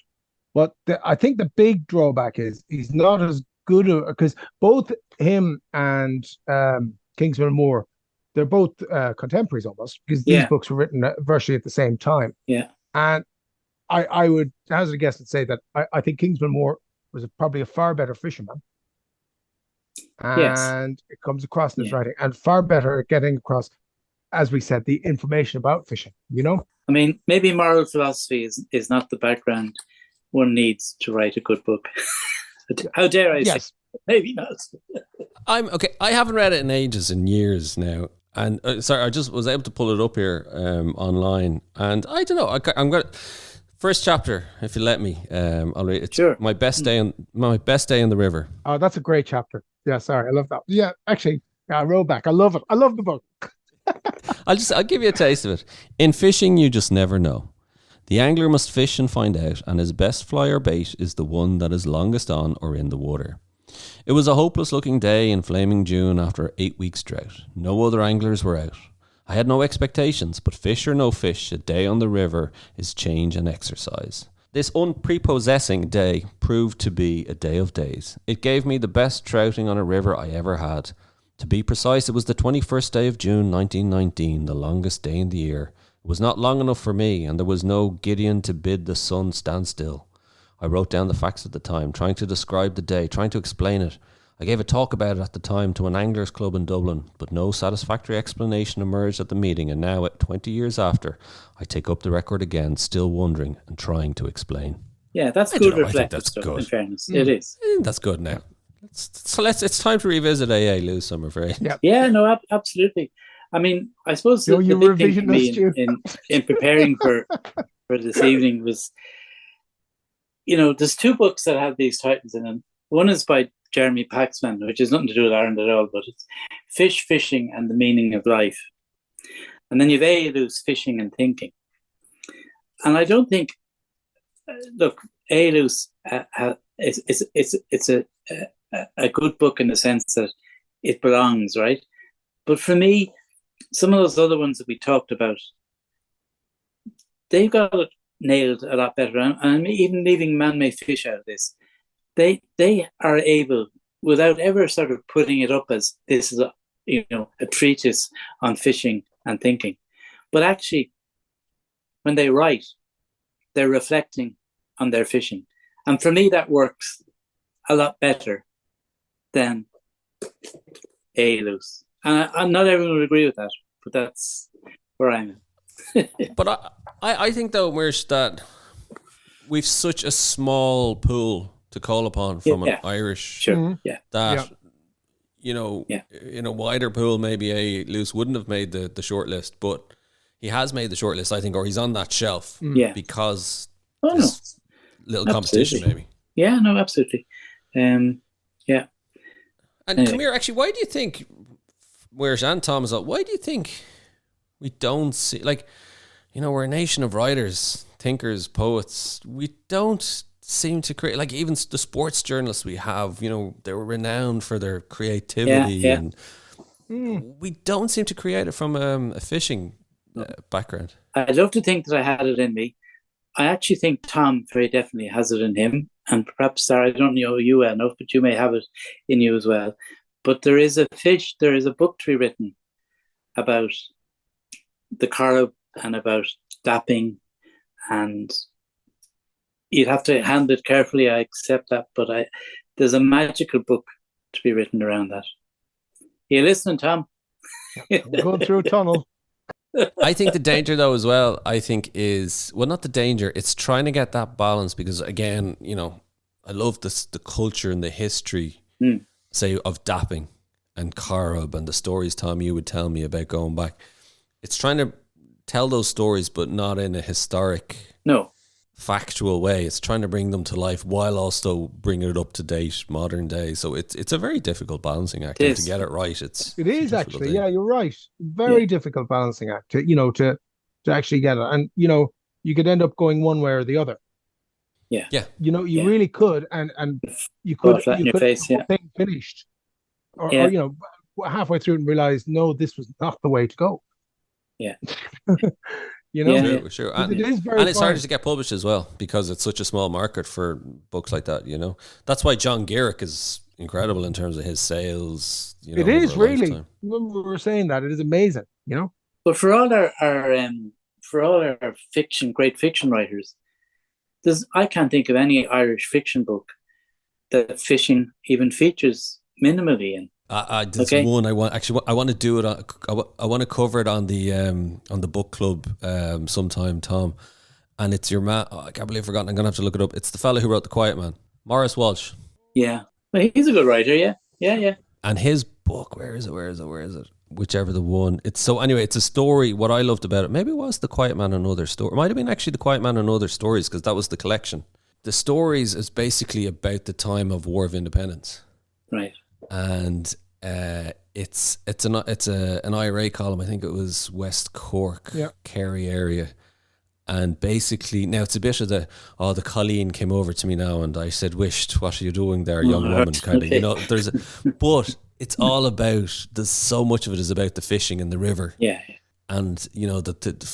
But I think the big drawback is he's not as good, because both him and Kingsmill Moore, they're both contemporaries almost, because these books were written virtually at the same time. Yeah. And I would hazard a guess and say that I think Kingsmill Moore was probably a far better fisherman. And it comes across in his writing, and far better at getting across, as we said, the information about fishing, I mean, maybe moral philosophy is not the background one needs to write a good book. How dare I say? Maybe not. I'm okay. I haven't read it in ages, in years now. And sorry, I just was able to pull it up here online. And I don't know, I'm going to... First chapter, if you let me, I'll read it. Sure. My best day on the river. Oh, that's a great chapter. Yeah, sorry, I love that. Yeah, actually, roll back. I love it. I love the book. I'll give you a taste of it. In fishing, you just never know. The angler must fish and find out, and his best fly or bait is the one that is longest on or in the water. It was a hopeless-looking day in flaming June after 8 weeks' drought. No other anglers were out. I had no expectations, but fish or no fish, a day on the river is change and exercise. This unprepossessing day proved to be a day of days. It gave me the best trouting on a river I ever had. To be precise, it was the 21st day of June 1919, the longest day in the year. It was not long enough for me, and there was no Gideon to bid the sun stand still. I wrote down the facts at the time, trying to describe the day, trying to explain it. I gave a talk about it at the time to an anglers club in Dublin, but no satisfactory explanation emerged at the meeting, and now, at 20 years after, I take up the record again, still wondering and trying to explain. Yeah, that's good reflective stuff, good. In fairness. It is. I think that's good now. It's time to revisit AA, Lewis, I'm afraid. Yeah, no, absolutely. I mean, I suppose the big thing for me in preparing for this evening was, there's two books that have these titles in them. One is by Jeremy Paxman, which has nothing to do with Ireland at all, but it's Fish, Fishing and the Meaning of Life. And then you've A. Luce, Fishing and Thinking. And I don't think, look, A. Luce, it's a good book in the sense that it belongs, right? But for me, some of those other ones that we talked about, they've got it nailed a lot better. And even leaving Man May Fish out of this, they are able, without ever sort of putting it up as this is a treatise on fishing and thinking, but actually, when they write, they're reflecting on their fishing, and for me that works a lot better than A. Luce. And not everyone would agree with that, but that's where I'm at. But I think though, Muiris, that we've such a small pool to call upon from an Irish that in a wider pool maybe A. Luce wouldn't have made the short list, but he has made the short list, I think, or he's on that shelf because little competition maybe. Yeah, no, absolutely. And come here, actually, why do you think Muiris and Tom as well, why do you think we don't see, like, you know, we're a nation of writers, thinkers, poets. We don't seem to create, like, even the sports journalists we have, you know, they were renowned for their creativity, and we don't seem to create it from a fishing background. I'd love to think that I had it in me. I actually think Tom very definitely has it in him, and perhaps Sarah, I don't know you well enough, but you may have it in you as well. But there is a book to be written about the Corrib and about dapping, and you'd have to handle it carefully. I accept that, but there's a magical book to be written around that. You listening, Tom? We're going through a tunnel. I think the danger, though, as well, I think is, well, not the danger, it's trying to get that balance, because, again, you know, I love the culture and the history, say, of dapping and Corrib and the stories, Tom, you would tell me about going back. It's trying to tell those stories, but not in a historic, factual way. It's trying to bring them to life while also bringing it up to date, modern day. So it's a very difficult balancing act. And to get it right, it is actually thing. Yeah, you're right. Very difficult balancing act to actually get it. And you know, you could end up going one way or the other. Yeah. You know, you really could, and you could thing finished, or you know, halfway through and realize, no, this was not the way to go. Yeah. You know, sure. And it's harder to get published as well, because it's such a small market for books like that, you know. That's why John Garrick is incredible in terms of his sales. You know, it is really. When we were saying that, it is amazing, you know. But for all our fiction, great fiction writers, I can't think of any Irish fiction book that fishing even features minimally in. There's one I want to do it on. I want to cover it on the book club sometime, Tom. And it's your man. I can't believe I've forgotten. I'm gonna have to look it up. It's the fella who wrote The Quiet Man, Maurice Walsh. Yeah, well, he's a good writer. Yeah. And his book, where is it? Whichever the one. It's so anyway. It's a story. What I loved about it, maybe it was The Quiet Man and Other Stories. It might have been actually The Quiet Man and Other Stories, because that was the collection. The stories is basically about the time of War of Independence. Right. And it's an IRA column. I think it was West Cork, Kerry area. And basically, now it's a bit of the Colleen came over to me now, and I said, "Wished, what are you doing there, young woman?" Kind of, you know. But it's all about. There's so much of it is about the fishing in the river. Yeah. And you know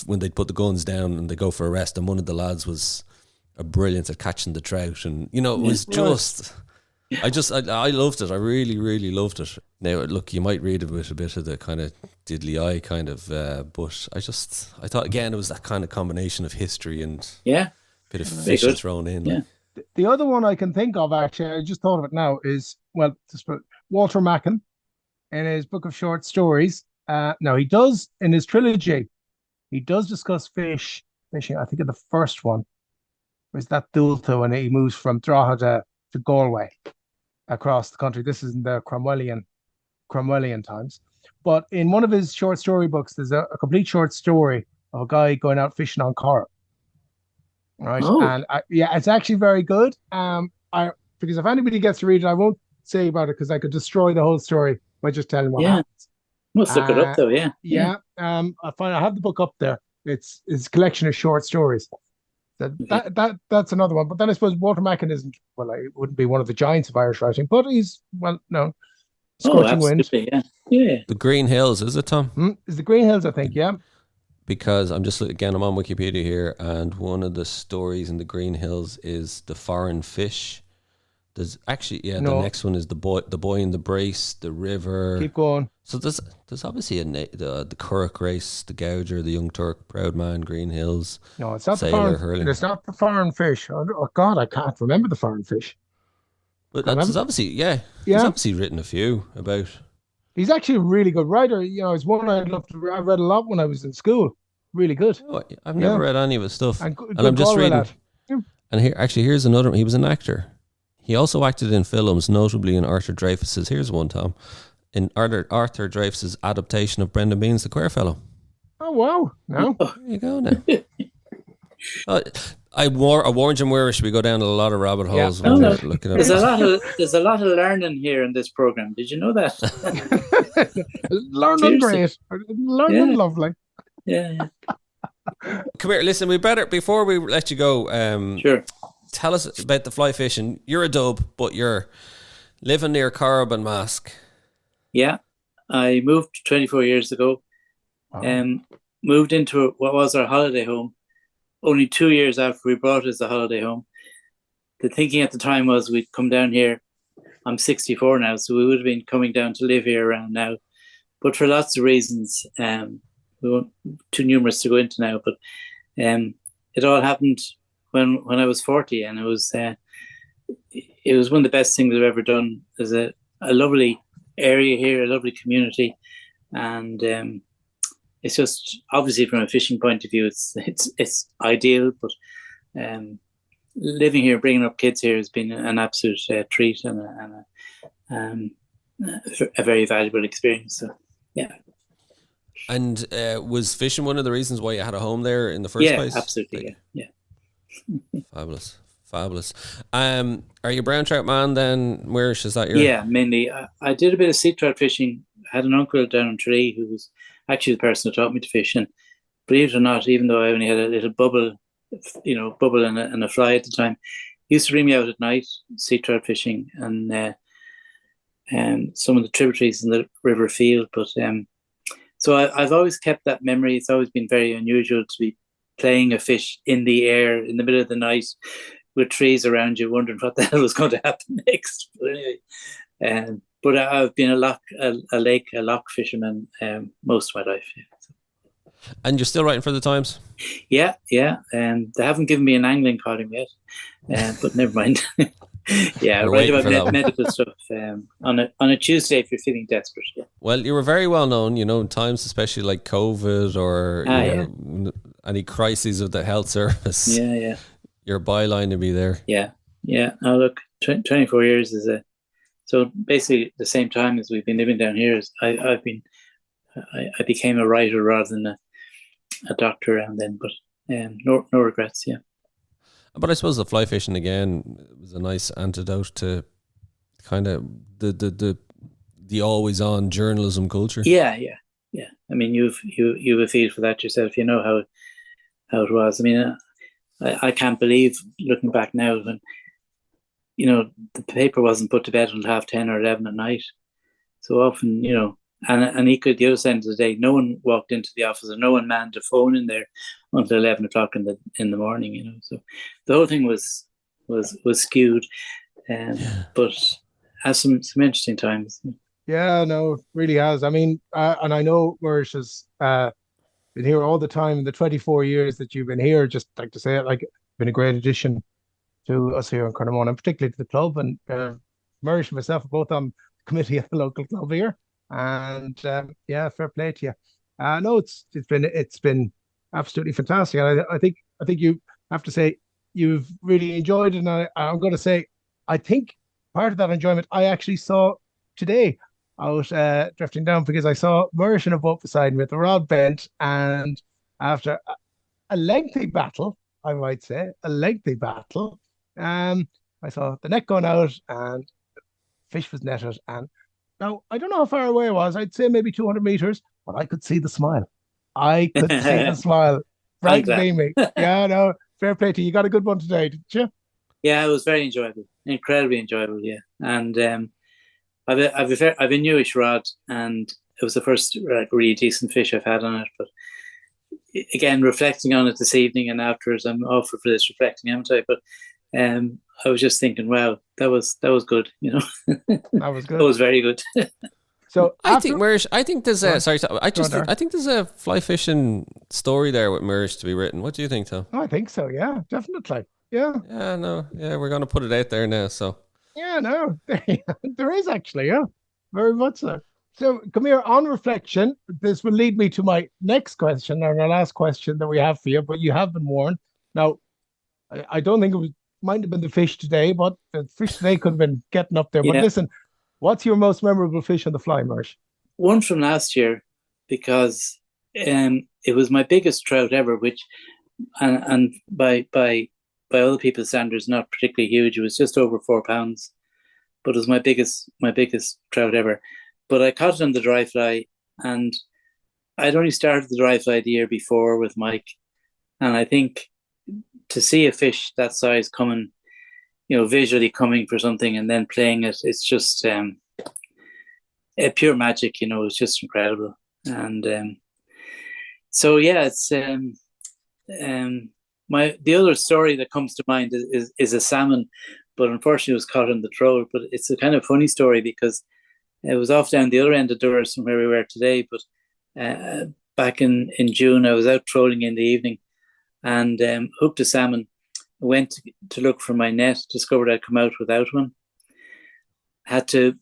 when they put the guns down and they go for a rest, and one of the lads was a brilliant at catching the trout, and you know it was just. I loved it. I really, really loved it. Now, look, you might read it with a bit of the kind of diddly eye kind of, but I thought, again, it was that kind of combination of history and bit of fish thrown in. Yeah. Like. The other one I can think of, actually, I just thought of it now, is, well, Walter Mackin in his book of short stories. Now, he does, in his trilogy, he does discuss fishing. I think in the first one, was that Dulta, when he moves from Drogheda to Galway, across the country. This is in the Cromwellian times. But in one of his short story books, there's a complete short story of a guy going out fishing on Corrib. Right. Oh. And it's actually very good. Because if anybody gets to read it, I won't say about it, because I could destroy the whole story by just telling what happens. Must look it up though, I have the book up there. It's a collection of short stories. That's another one. But then I suppose Walter Mackin isn't, well, it wouldn't be one of the giants of Irish writing, but he's, well, no. Scorching Wind. Yeah. The Green Hills, is it, Tom? Is the Green Hills, I think, yeah. Because I'm on Wikipedia here, and one of the stories in the Green Hills is the foreign fish. There's actually, the next one is the boy in the brace, the river. Keep going. So there's obviously the Curragh race, the Gouger, the Young Turk, Proud Man, Green Hills. No, it's not Sailor, the foreign. Hurling. It's not the foreign fish. Oh God, I can't remember the foreign fish. But there's obviously, he's obviously written a few about. He's actually a really good writer. You know, it's one I read a lot when I was in school. Really good. Oh, I've never read any of his stuff, and good I'm just reading. Yeah. And here's another. He was an actor. He also acted in films, notably in Arthur Dreyfuss's. Here's one, Tom. In Arthur Dreyfuss's adaptation of Brendan Behan's The Queer Fellow. Oh wow! No, there you go now. I warned you, Muiris, we go down a lot of rabbit holes when No. we're looking at There's it. a lot of learning here in this program. Did you know that? Learning great. Learning lovely. Yeah. Come here, listen, we better, before we let you go, Sure. tell us about the fly fishing. You're a dub, but you're living near Corrib and Mask. Yeah. I moved 24 years ago. Moved into what was our holiday home only 2 years after we brought it as a holiday home. The thinking at the time was we'd come down here. I'm 64 now, so we would have been coming down to live here around now. But for lots of reasons, we weren't too numerous to go into now, but it all happened when I was 40, and it was one of the best things I've ever done. There's a lovely area here, a lovely community, and it's just, obviously from a fishing point of view, it's ideal, but living here, bringing up kids here has been an absolute treat and a very valuable experience. So, yeah. And was fishing one of the reasons why you had a home there in the first place? Yeah, absolutely. Yeah. Fabulous. Are you a brown trout man then, Muiris? Is that your... Yeah, mainly. I did a bit of sea trout fishing. I had an uncle down in Tralee who was actually the person who taught me to fish. And believe it or not, even though I only had a little bubble and a fly at the time, he used to bring me out at night, sea trout fishing, and some of the tributaries in the River Field. But so I've always kept that memory. It's always been very unusual to be playing a fish in the air in the middle of the night with trees around you, wondering what the hell was going to happen next. But anyway, but I've been a loch fisherman most of my life. Yeah. And you're still writing for the Times? Yeah. They haven't given me an angling column yet, but never mind. Yeah, I write about medical stuff on a Tuesday if you're feeling desperate. Yeah. Well, you were very well known, in times especially like COVID or any crises of the health service. Yeah. Your byline to be there. Yeah. Now look, 24 years is so basically the same time as we've been living down here. I became a writer rather than a doctor around then, but no regrets. Yeah. But I suppose the fly fishing again was a nice antidote to kind of the always on journalism culture. Yeah. I mean, you've a feel for that yourself. You know how it was. I mean, I can't believe looking back now when the paper wasn't put to bed until 10:30 or 11 at night. So often, and equally at the other end of the day, no one walked into the office or no one manned a phone in there until 11 o'clock in the morning. So the whole thing was skewed, but has some interesting times. Yeah, no, it really has. I mean, and I know Muiris has been here all the time in the 24 years that you've been here. Just like to say it, like, been a great addition to us here in Cornamona, and particularly to the club. And Muiris and myself are both on the committee at the local club here. And fair play to you. No, it's been absolutely fantastic. And I think you have to say you've really enjoyed it. And I'm going to say, I think part of that enjoyment I actually saw today out drifting down, because I saw Muiris in a boat beside me with the rod bent, and after a lengthy battle, I might say, I saw the net going out and fish was netted. And now, I don't know how far away I was. I'd say maybe 200 meters, but I could see the smile. I could see the smile right beaming. Yeah, no, fair play to you. You got a good one today, didn't you? Yeah, it was very enjoyable, incredibly enjoyable. Yeah, and I've a newish rod, and it was the first really decent fish I've had on it. But again, reflecting on it this evening and afterwards, I'm offered for this reflecting, haven't I? But I was just thinking, wow, that was good. That was good. That was very good. So I think there's a fly fishing story there with Muiris to be written. What do you think, Tom? I think so. Yeah, definitely. Yeah. Yeah. No. Yeah, we're going to put it out there now. So. Yeah. No. There is actually. Yeah. Very much so. So come here, on reflection. This will lead me to my next question, or our last question that we have for you. But you have been warned. Now, I don't think it might have been the fish today, but the fish today could have been getting up there. But listen, what's your most memorable fish on the fly, Muiris? One from last year, because it was my biggest trout ever, which, and by by other people's standards, not particularly huge. It was just over 4 pounds, but it was my biggest trout ever. But I caught it on the dry fly, and I'd only started the dry fly the year before with Mike, and I think to see a fish that size coming, visually coming for something and then playing it, it's just pure magic. It's just incredible. And so yeah, it's the other story that comes to mind is a salmon, but unfortunately it was caught in the troll. But it's a kind of funny story because it was off down the other end of Durrus from where we were today. But back in June, I was out trolling in the evening and hooked a salmon. Went to look for my net, discovered I'd come out without one. Had to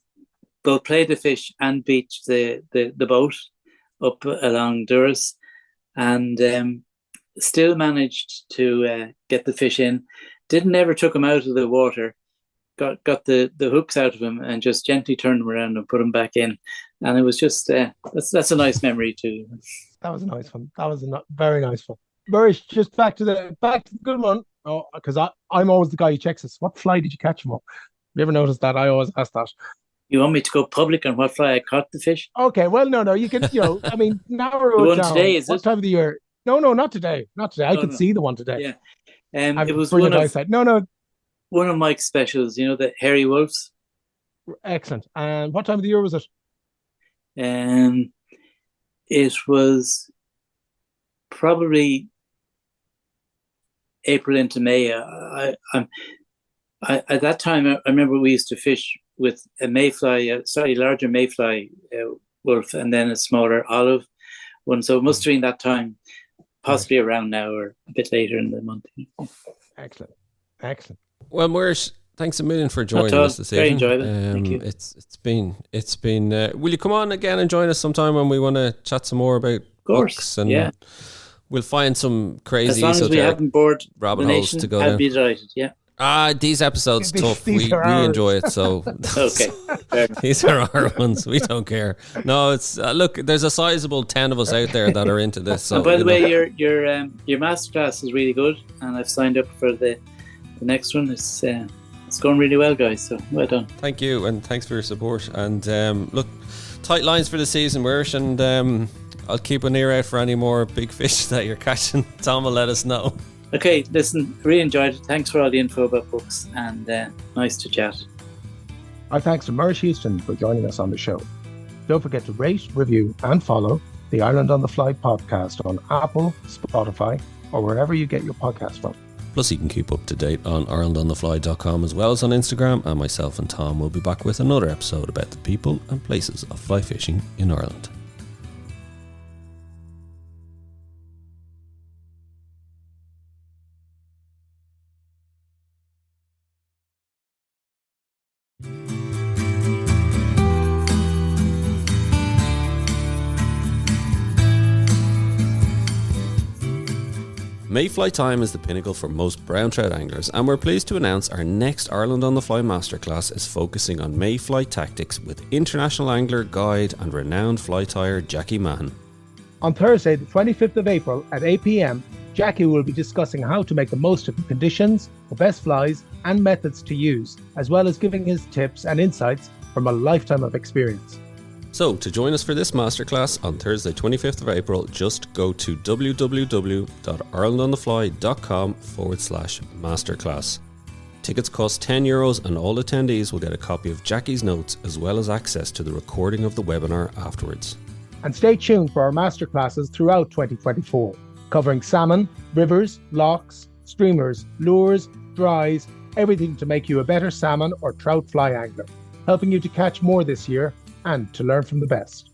both play the fish and beach the boat up along Durrus, and still managed to get the fish in. Didn't ever took him out of the water. Got the hooks out of him and just gently turned him around and put him back in. And it was just that's a nice memory too. That was a nice one. That was a very nice one. Muiris, just back to the good one. Oh, because I'm always the guy who checks this. What fly did you catch him on? Have you ever noticed that? I always ask that. You want me to go public on what fly I caught the fish? Okay, well, no, you can, I mean, narrow the it down. Today, is what it? Time of the year? No, not today. Not today. I could see the one today. Yeah. It was one of one of Mike's specials, the hairy wolves. Excellent. And what time of the year was it? It was probably April into May. At that time, I remember we used to fish with a mayfly, a slightly larger mayfly wolf, and then a smaller olive one. So it must have been that time, possibly around now or a bit later in the month. Excellent. Well, Muiris, thanks a million for joining us this evening. Very enjoyable. Thank you. It's been. Will you come on again and join us sometime when we want to chat some more about books? And we'll find some crazy, as long as we haven't bored rabbit the holes nation, to go I'd down. be delighted. Yeah. These episodes tough. We enjoy it, so okay. These are our ones. We don't care. No, it's look. There's a sizable 10 of us out there that are into this. So, and by the way, your masterclass is really good, and I've signed up for the next one. It's going really well, guys. So well done. Thank you, and thanks for your support. And look, tight lines for the season, Muiris, and I'll keep an ear out for any more big fish that you're catching. Tom will let us know. Okay, listen, really enjoyed it. Thanks for all the info about books, and nice to chat. Our thanks to Muiris Huston for joining us on the show. Don't forget to rate, review, and follow the Ireland on the Fly podcast on Apple, Spotify, or wherever you get your podcast from. Plus, you can keep up to date on IrelandOnTheFly.com as well as on Instagram, and myself and Tom will be back with another episode about the people and places of fly fishing in Ireland. Mayfly time is the pinnacle for most brown trout anglers, and we're pleased to announce our next Ireland on the Fly Masterclass is focusing on mayfly tactics with international angler, guide and renowned fly tyer Jackie Mahan. On Thursday, the 25th of April at 8 p.m, Jackie will be discussing how to make the most of the conditions, the best flies and methods to use, as well as giving his tips and insights from a lifetime of experience. So, to join us for this masterclass on Thursday 25th of April, just go to www.irelandonthefly.com/masterclass. Tickets cost €10 and all attendees will get a copy of Jackie's notes as well as access to the recording of the webinar afterwards. And stay tuned for our masterclasses throughout 2024, covering salmon, rivers, lochs, streamers, lures, dries, everything to make you a better salmon or trout fly angler, helping you to catch more this year and to learn from the best.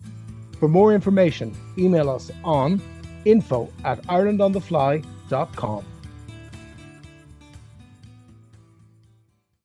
For more information, email us on info@irelandonthefly.com.